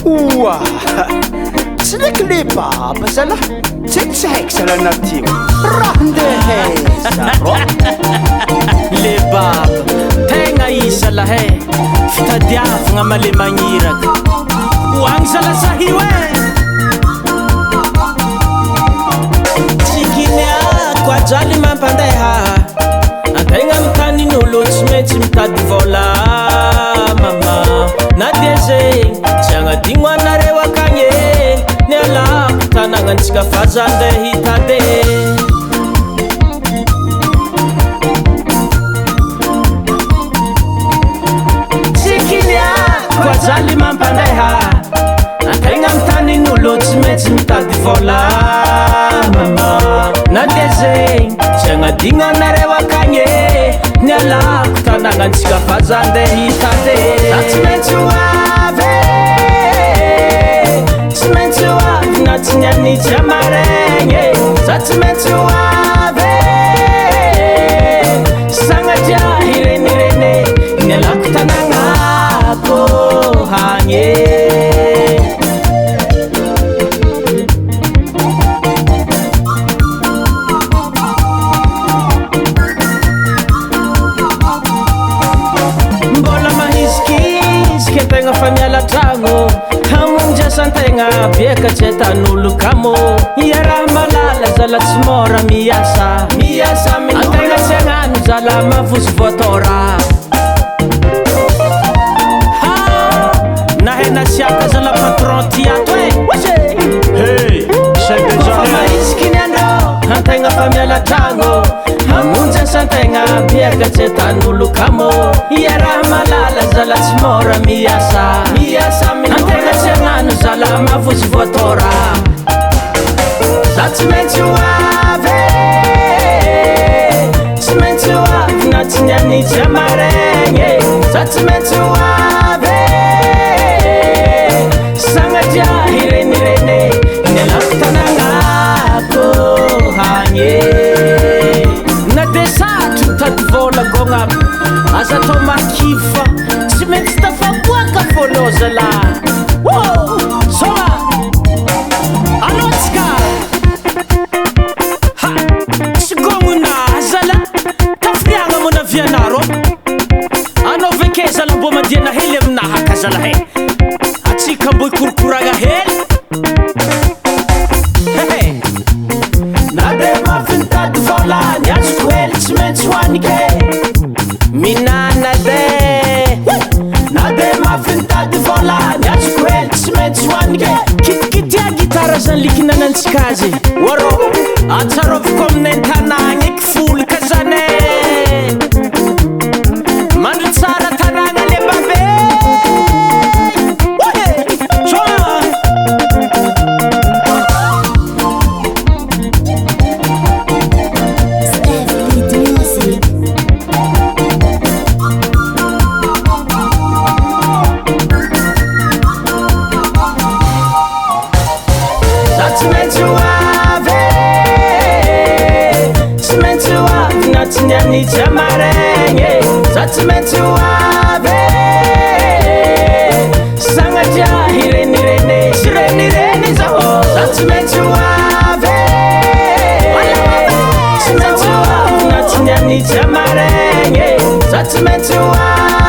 Ouah, tsy ndraiky le baba zala, tsy haiko zala natio raha ndeheza ro le baba tegna isa lahe fitadiavagna male magniraka hoagny zala sahio tsikiniako ajaly mampandeha antegna mitanin'olo tsy maintsy mitady vola mama na dia zegny tsy agnadigno anareo akagny ny alako tanagnatsika faza andeha hitady tsikiniako ajaly mampandeha antegna mitanin'olo tsy maintsy mitady vola mama na dia zegny tsy agnadigno anareo akagny ny alako tanagnatsika faza andeha hitady za tsy maintsy hoavy tsy maintsy hoavy na tsy nianitsy amaregny za tsy maintsy hoavy sagnatria hirenirene ny alako tanagnako hagny fa miala tragno hamonjasantegna biaka tsy tan'olo kamo iaraha malala zala tsy mora miasa antegna tsy agnano zala mavozy voatora nahenasiaka zala patron ty ato kofa maisiky ny andro antegna fa miala tragno hamonjasantegna biaka tsy tan'olo kamo iaraha malala zala tsy mora miasa antegna tsy agnano zala mavozy voatora za tsy maintsy hoavy tsy maintsy hoavy na tsy nianitsy amaregny za tsy maintsy hoavy sagnatria hirenirene ny alako tanagnako hagny na dia satry mitady vola gôgnako aza atao makifa tsy maintsy tafaboaka fôlô zala soa alotsika tsy gôgnona zala tafiriagna mona vianaro anao veke zala mbô mandiana hely aminahaka zala he atsika mbô ikorokoragna hely na dia mafy nitady vola ny azoko hely tsy maintsy hoanike minana de na dia mafy nitady vola ny azoko hely tsy maintsy hoanike kitikitia gitara zany likinanantsika azy warô atsaroviko aminay tanagna eky folika zany mandry tsara tanagna le babe tsy nianitsy amaregny za tsy maintsy hoavy sagnatria hirenirene sy renireny zaho za tsy maintsy hoavy tsy maintsy hoavy na tsy nianitsy amaregny za tsy maintsy hoavy